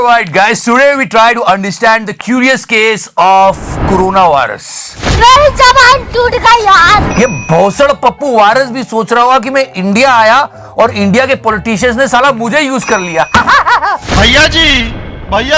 Alright guys, today we try to understand the curious case of coronavirus. मेरी जबान टूट गई यार। ये भोसड़ पप्पू वायरस भी सोच रहा होगा कि मैं इंडिया आया और इंडिया के पॉलिटिशियंस ने साला मुझे यूज कर लिया। भैया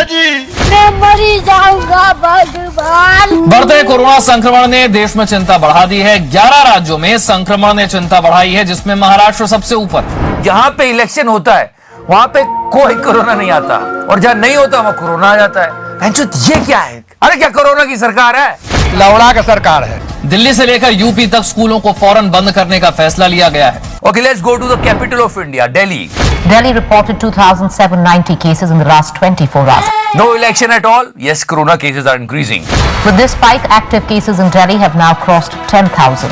जी मैं मरी जाऊंगा भगवान। बढ़ते कोरोना संक्रमण ने देश में चिंता बढ़ा दी है। 11 राज्यों में संक्रमण ने चिंता बढ़ाई है, जिसमें महाराष्ट्र सबसे ऊपर। जहां पे इलेक्शन होता है वहां पे कोई कोरोना नहीं आता और जहां नहीं होता वहां कोरोना आ जाता है। ये क्या है? अरे क्या कोरोना की सरकार है? लौड़ा का सरकार है। दिल्ली से लेकर यूपी तक स्कूलों को फौरन बंद करने का फैसला लिया गया है। Okay, let's go to the capital of India, Delhi. Delhi reported 2,790 cases in the last 24 hours. No election at all. Yes, corona cases are increasing. With this spike, active cases in Delhi have now crossed 10,000.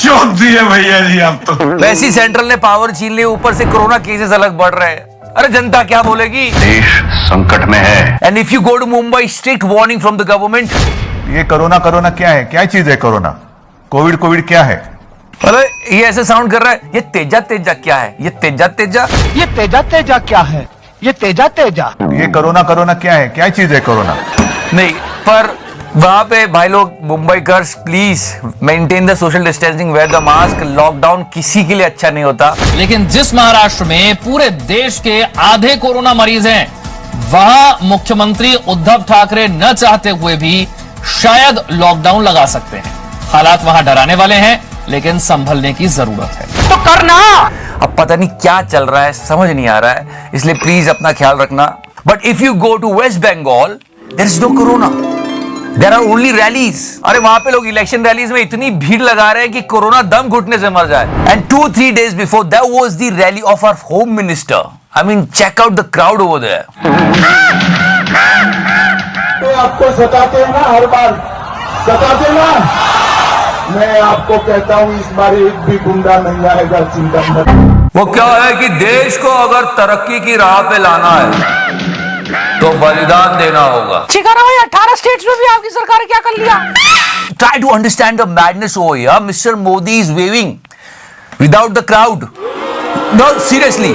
चोट दिए भैया जी आप तो। वैसे ही central ने power छीन ली, ऊपर से कोरोना केसेस अलग बढ़ रहे हैं। अरे जनता क्या बोलेगी? देश संकट में है। And if you go to Mumbai, strict warning from the government. ये कोरोना क्या है? क्या चीज है कोरोना? कोविड क्या है? अरे ये ऐसे साउंड कर रहा है। ये तेजा क्या है? ये तेजा ये तेजा क्या है? ये तेजा ये कोरोना क्या है? क्या चीज है कोरोना? नहीं, पर वहां पे भाई लोग Mumbaikars please maintain the social distancing, wear the mask. Lockdown किसी के लिए अच्छा नहीं होता। लेकिन जिस महाराष्ट्र में पूरे देश के आधे कोरोना मरीज हैं, वहां मुख्यमंत्री उद्धव ठाकरे न चाहते हुए भी शायद लॉकडाउन लगा सकते हैं। हालात वहां डराने वाले हैं, लेकिन संभलने की जरूरत है। तो करना। अब पता नहीं क्या चल रहा है, समझ नहीं आ रहा है, इसलिए प्लीज अपना ख्याल रखना। But if you go to West Bengal, there is no corona, there are only rallies. अरे वहां पे लोग इलेक्शन रैलीज में इतनी भीड़ लगा रहे हैं कि कोरोना दम घुटने से मर जाए। And 2-3 days before that was the rally of our home minister. I mean check out the crowd over there. तो आपको सताते हैं ना, हर बार सताते ना। मैं आपको कहता हूं इस बार एक भी गुंडा नहीं आएगा, चिंता मत। वो क्या है कि देश को अगर तरक्की की राह पे लाना है तो बलिदान देना होगा। चिकारा भाई 18 स्टेट्स में भी आपकी सरकार क्या कर लिया? Try to understand the madness over here. Mister Modi is waving without the crowd. No seriously,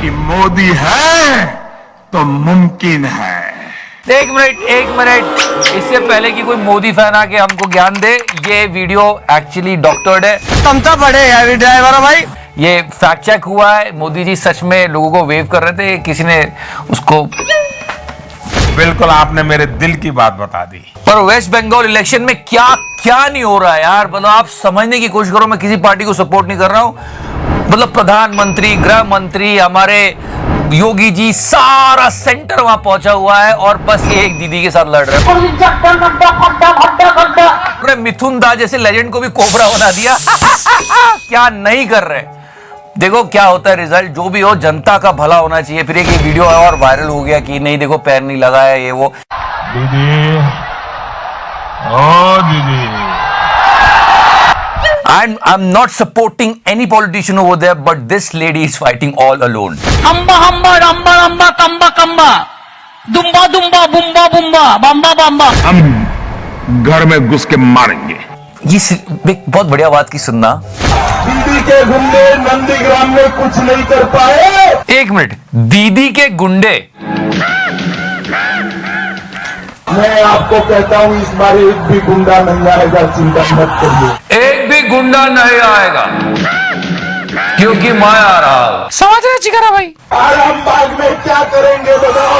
कि मोदी है तो मुमकिन है। एक मिनट, इससे पहले कि कोई मोदी फैन आके हमको ज्ञान दे, ये वीडियो एक्चुअली डॉक्टर्ड है। तुम तो बड़े हैवी ड्राइवर हो भाई। ये फैक्ट चेक हुआ है। मोदी जी सच में लोगों को वेव कर रहे थे, किसी ने उसको। बिल्कुल आपने मेरे दिल की बात बता दी। पर वेस्ट बंगाल इलेक्शन में क्या नहीं हो रहा है यार? मतलब आप समझने की कोशिश करो। मैं किसी पार्टी को सपोर्ट नहीं कर रहा हूं। मतलब प्रधानमंत्री, गृह मंत्री, हमारे योगी जी, सारा सेंटर वहां पहुंचा हुआ है और बस एक दीदी के साथ लड़ रहे हैं। मिथुन दा जैसे लेजेंड को भी कोबरा बना दिया। क्या नहीं कर रहे? देखो क्या होता है रिजल्ट। जो भी हो, जनता का भला होना चाहिए। फिर एक वीडियो और वायरल हो गया कि नहीं देखो पैर नहीं लगा है, ये वो। दीदी, ओ दीदी। I'm not supporting any politician over there, but this lady is fighting all alone. Amba hamba ramba ramba kamba kamba dumba dumba bumba bumba bamba bamba। हम घर में घुस के मारेंगे। ये एक बहुत बढ़िया बात की सुनना। दीदी के गुंडे नंदीग्राम में कुछ नहीं कर पाए। एक मिनट, दीदी के गुंडे। मैं आपको कहता हूं इस बार एक भी गुंडा नहीं आएगा, चिंता मत करिए। एक भी गुंडा नहीं आएगा क्योंकि मैं आ रहा हूं। समझ रहे चिकरा भाई? आरामबाग में क्या करेंगे बताओ।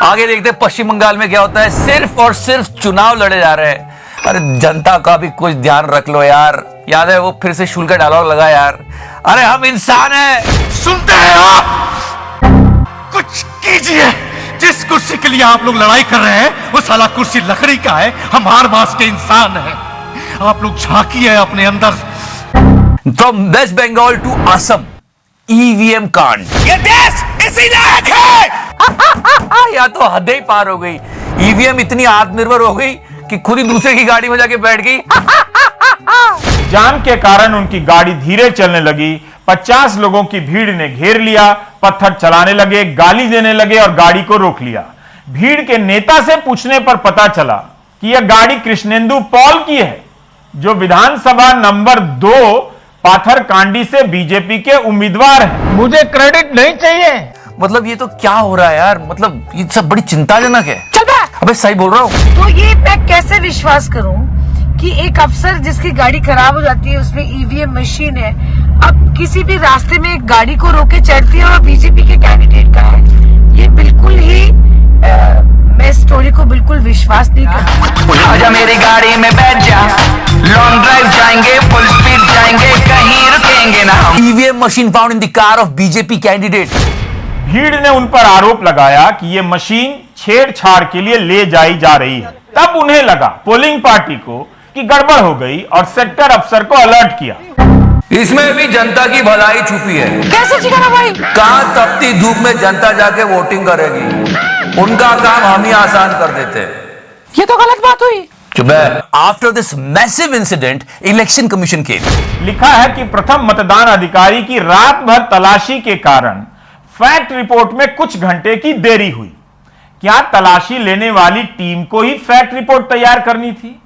आगे देखते हैं पश्चिम बंगाल में क्या होता है। सिर्फ और सिर्फ चुनाव लड़े जा रहे हैं। अरे जनता का भी कुछ ध्यान रख लो यार। याद है वो फिर से शुल्क का डायलॉग लगा यार। अरे हम इंसान हैं। सुनते हैं आप? कुछ कीजिए। जिस कुर्सी के लिए आप लोग लड़ाई कर रहे हैं वो साला कुर्सी लकड़ी का है। हम हार मास के इंसान हैं। आप लोग झांकिए अपने अंदर। From West Bengal to Assam, EVM कांड। ये देश इसी लायक है। या तो हदें ही पार हो गई। ईवीएम इतनी आत्मनिर्भर हो गई कि खुद ही दूसरे की गाड़ी में जाके बैठ गई। जाम के कारण उनकी गाड़ी धीरे चलने लगी। 50 लोगों की भीड़ ने घेर लिया, पत्थर चलाने लगे, गाली देने लगे और गाड़ी को रोक लिया। भीड़ के नेता से पूछने पर पता चला कि यह गाड़ी कृष्णेंदु पॉल की है, जो विधानसभा नंबर 2 पाथरकांडी से बीजेपी के उम्मीदवार हैं। मुझे क्रेडिट नहीं चाहिए। मतलब ये तो क्या हो रहा है यार, मतलब ये सब बड़ी चिंताजनक है। अबे सही बोल रहा हूँ। तो ये मैं कैसे विश्वास करूं कि एक अफसर जिसकी गाड़ी खराब हो जाती है, उसमें ईवीएम मशीन है, अब किसी भी रास्ते में एक गाड़ी को रोके चढ़ती है और बीजेपी के कैंडिडेट का है, ये बिल्कुल ही मैं इस स्टोरी को बिल्कुल विश्वास नहीं करती। आजा मेरी गाड़ी में बैठ जा, लॉन्ग ड्राइव जाएंगे, फुल स्पीड जाएंगे, कहीं रुकेंगे ना हम। EVM machine found in the car of BJP candidate. भीड़ ने उन पर आरोप लगाया कि ये मशीन छेड़छाड़ के लिए ले जाई जा रही है। तब उन्हें लगा पोलिंग पार्टी को कि गड़बड़ हो गई और सेक्टर अफसर को अलर्ट किया। इसमें भी जनता की भलाई छुपी है। कैसे छिकाना भाई? कहां तपती धूप में जनता जाके वोटिंग करेगी, उनका काम हम ही आसान कर देते हैं। ये तो गलत बात हुई। After this massive incident election commission के लिखा है कि प्रथम मतदान अधिकारी की रात भर तलाशी के कारण फैक्ट रिपोर्ट में कुछ घंटे की देरी हुई। क्या तलाशी लेने वाली टीम को ही फैक्ट रिपोर्ट तैयार करनी थी?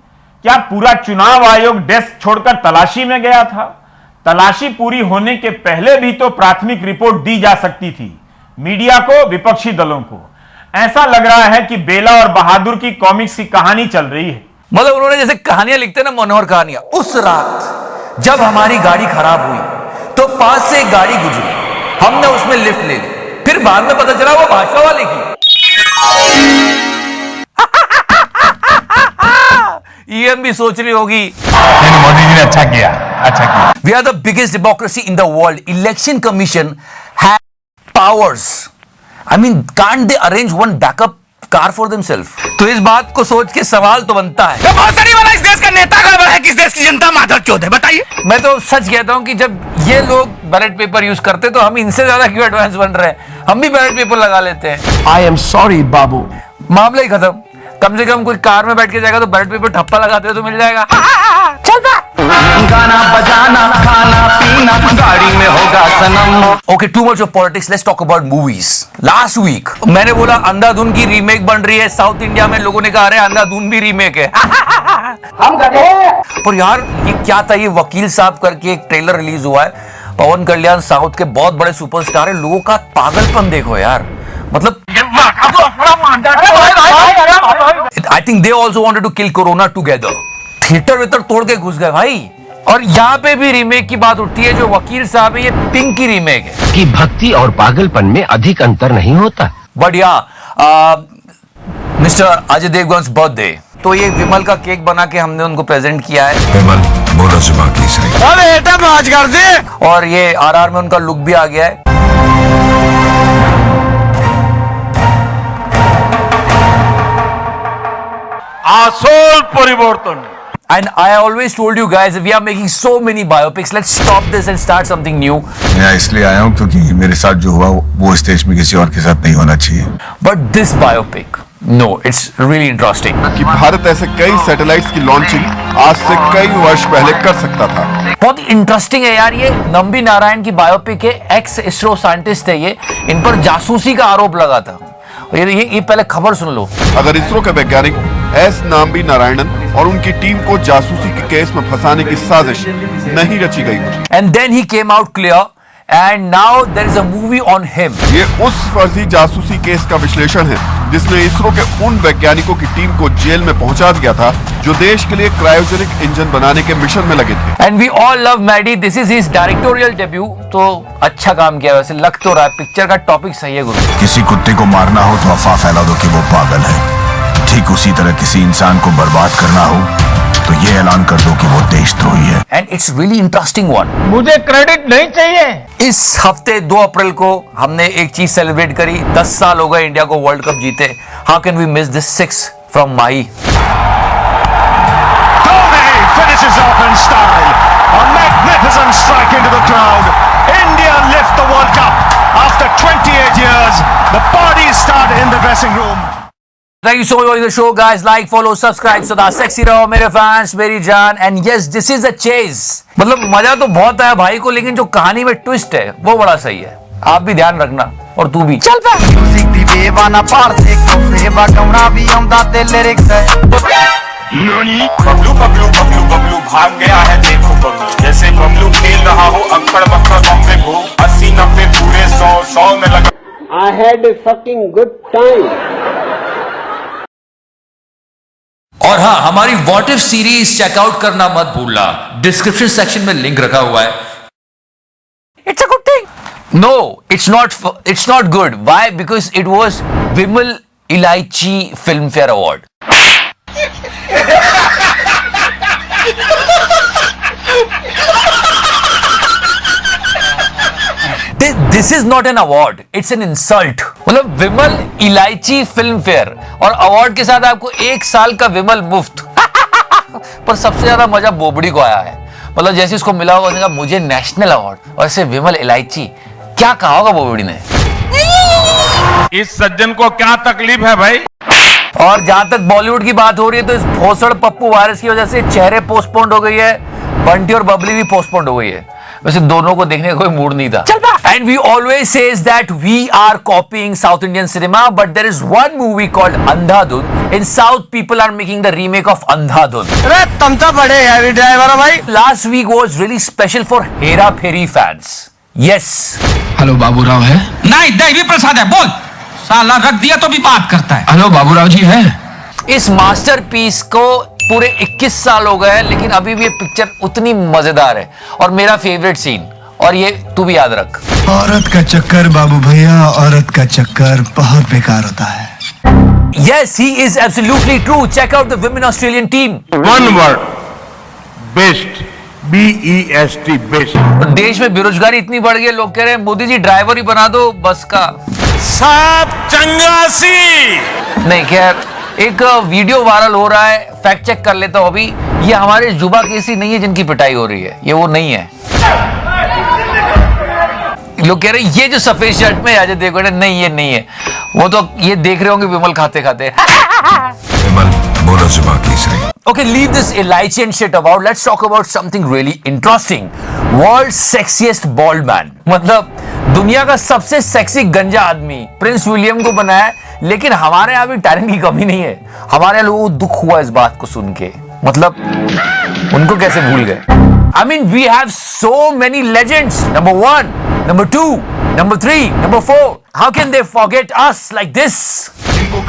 क्या पूरा चुनाव आयोग डेस्क छोड़कर तलाशी में गया था? तलाशी पूरी होने के पहले भी तो प्राथमिक रिपोर्ट दी जा सकती थी, मीडिया को, विपक्षी दलों को। ऐसा लग रहा है कि बेला और बहादुर की कॉमिक्स की कहानी चल रही है। मतलब उन्होंने जैसे कहानियां लिखते हैं ना, मनोहर कहानियां। उस रात जब हमारी गाड़ी खराब हुई तो पास से एक गाड़ी गुजरी, हमने उसमें लिफ्ट ले ली, फिर बाद में पता चला वो भाजपा वाले की। ईएम भी सोच रही होगी मोदी जी ने अच्छा किया, अच्छा किया। We are the biggest democracy in the world. Election commission has powers. I mean can't they arrange one backup car for themself? तो इस बात को सोच के सवाल तो बनता है, वाला इस देश का नेता गड़बड़ है, किस देश की जनता माधव है, बताइए। मैं तो सच कहता हूं कि जब ये लोग बैलेट पेपर यूज करते तो हम इनसे ज्यादा क्यों एडवांस बन रहे हैं? हम भी बैलेट पेपर लगा लेते हैं। आई एम सॉरी बाबू, मामला ही खत्म। कम से कम कोई कार में बैठ के जाएगा तो बैलेट पेपर ठप्पा लगाते तो मिल जाएगा। चल बा। गाना बजाना, खाना पीना, गाड़ी में होगा सनम। Okay, too much of politics, let's talk about movies. Last week मैंने बोला अंधाधुन की रीमेक बन रही है साउथ इंडिया में। लोगों ने कहा अरे अंधाधुन भी रीमेक है। हम गधे। पर यार ये क्या था? ये वकील साहब करके एक ट्रेलर रिलीज हुआ है। पवन कल्याण साउथ के बहुत बड़े सुपरस्टार है। लोगों का पागलपन देखो यार, मतलब I think they also wanted to kill corona together. Theatre वेटर तोड़ के घुस गए भाई। और यहाँ पे भी रीमेक की बात उठती है। जो वकील साहब है ये पिंक की रीमेक है। कि भक्ति और पागलपन में अधिक अंतर नहीं होता। बट या मिस्टर अजय देवगन बर्थडे, तो ये विमल का केक बना के हमने उनको प्रेजेंट किया है। विमल बोलो सुबह की सही। अरे बेटा बाज कर दे। और ये आरआर में उनका लुक भी आ गया है। आसोल परिवर्तन। And I always told you guys, if we are making so many biopics, let's stop this and start something new. मैं इसलिए आया हूँ क्योंकि मेरे साथ जो हुआ वो इस देश में किसी और के साथ नहीं होना चाहिए। But this biopic, no, it's really interesting. कि भारत ऐसे कई सैटेलाइट्स की लॉन्चिंग आज से कई वर्ष पहले कर सकता था। बहुत इंटरेस्टिंग है यार। ये नंबी नारायण की बायोपिक है। एक्स इसरो साइंटिस्ट है ये। इन पर जासूसी का आरोप लगा था। ये पहले खबर सुन लो। अगर इसरो के वैज्ञानिक एस नाम्बी नारायणन और उनकी टीम को जासूसी के केस में फंसाने की साजिश नहीं रची गई होती। And then he came out clear, and now there is a movie on him. ये उस फर्जी जासूसी केस का विश्लेषण है जिसने इसरो के उन वैज्ञानिकों की टीम को जेल में पहुंचा दिया था जो देश के लिए क्रायोजेनिक इंजन बनाने के मिशन में लगे थे। And we all love Maddie. This is his directorial debut. तो अच्छा काम किया। वैसे लग तो रहा है पिक्चर का टॉपिक सही है गुरु। किसी कुत्ते को मारना हो तो अफवाह फैला दो कि वो पागल है। ठीक उसी तरह किसी इंसान को बर्बाद करना हो तो ये ऐलान कर दो कि वो देशद्रोही है। And it's really interesting one. मुझे क्रेडिट नहीं चाहिए। इस हफ्ते 2 अप्रैल को हमने एक चीज सेलिब्रेट करी। 10 साल हो गए इंडिया को वर्ल्ड कप जीते। How can we miss this 6 from Mahi? Finishes off in style. A magnificent strike into the crowd. India lift the World Cup after 28 years. The parties start in the dressing room. Thank you so much for the show, guys. Like, follow, subscribe. सदा sexy रहो मेरे fans, मेरी जान. And yes, this is a chase. मतलब मजा तो बहुत आया भाई को, लेकिन जो कहानी में ट्विस्ट है वो बड़ा सही है। आप भी ध्यान रखना और तू भी। चल पे। म्यूजिक दी बेवाना पार से कोफे बगौना भी आंदा ते लिरिक्स है। बबलू बबलू बबलू बबलू भाग गया है देखो बबलू। जैसे बबलू खेल रहा हो अक्कड़ बक्कड़ बम पे भू। 80 90 पूरे 100 में लगा। I had a fucking good time. और हाँ, हमारी व्हाट इफ सीरीज चेकआउट करना मत भूलना, डिस्क्रिप्शन सेक्शन में लिंक रखा हुआ है. It's a good thing. No, it's not good. Why? Because it was Vimal Ilaichi Filmfare Award. This is not an award, it's an insult. मतलब विमल इलायची film fair और अवार्ड के साथ आपको 1 साल का विमल मुफ्त. पर सबसे ज्यादा मजा बोबड़ी को आया है. मतलब जैसे उसको मिला होगा, उसने कहा मुझे नेशनल अवार्ड और ऐसे विमल इलायची. क्या कहा होगा बोबड़ी ने? इस सज्जन को क्या तकलीफ है भाई? और जहां तक बॉलीवुड की बात हो रही है तो इस भोसड़ पप्पू वायरस की वजह से चेहरे पोस्टपोन्ड हो गई है. बंटी और बबली भी पोस्टपोन्ड हो गई है. वैसे दोनों को देखने का कोई मूड नहीं था. And we always says that we are copying South Indian cinema, but there is one movie called Andhadhun. In South, people are making the remake of Andhadhun. अरे तुम तो बड़े हैवी ड्राइवर हो भाई. Last week was really special for Hera Pheri fans. Yes. Hello Baburao है? नहीं, दैवी प्रसाद है. बोल. साला रख दिया तो भी बात करता है. हेलो बाबूराव जी है? इस मास्टरपीस को पूरे 21 साल हो गए, लेकिन अभी भी ये पिक्चर उतनी मजेदार है. और मेरा फेवरेट सीन, और ये तू भी याद रख. औरत का चक्कर बाबू भैया, औरत का चक्कर बहुत बेकार होता है. Yes, he is absolutely true. Check out the women Australian team. One word, best. BEST, best. देश में बेरोजगारी इतनी बढ़ गई, लोग कह रहे हैं मोदी जी ड्राइवर ही बना दो बस का. साहब चंगासी. नहीं, खैर एक वीडियो वायरल हो रहा है, फैक्ट चेक कर लेता हूं अभी. ये हमारे जुबा केसी नहीं है जिनकी पिटाई हो रही है, ये वो नहीं है. लोग कह रहे हैं ये जो सफेद शर्ट में अजय देवगन है, नहीं ये नहीं है. वो तो ये देख रहे होंगे विमल खाते खाते. विमल बोलो जुबा Kesari. Okay, leave this Ilaichi and shit about. Let's talk about something really interesting. World's sexiest bald man. मतलब दुनिया का सबसे सेक्सी गंजा आदमी प्रिंस विलियम को बनाया, लेकिन हमारे यहाँ भी टैलेंट की कमी नहीं है. हमारे लोगों को दुख हुआ इस बात को सुन के. मतलब उनको कैसे भूल गए? I mean, we have so many legends. Number 1, number 2, number 3, number 4. How can they forget us like this? इनको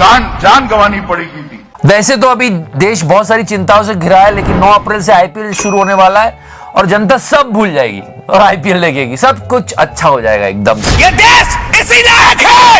जान गंवानी पड़ेगी थी. वैसे तो अभी देश बहुत सारी चिंताओं से घिरा है, लेकिन 9 अप्रैल से आईपीएल शुरू होने वाला है और जनता सब भूल जाएगी और आईपीएल देखेगी. सब कुछ अच्छा हो जाएगा एकदम से. ये देश इसी लायक है.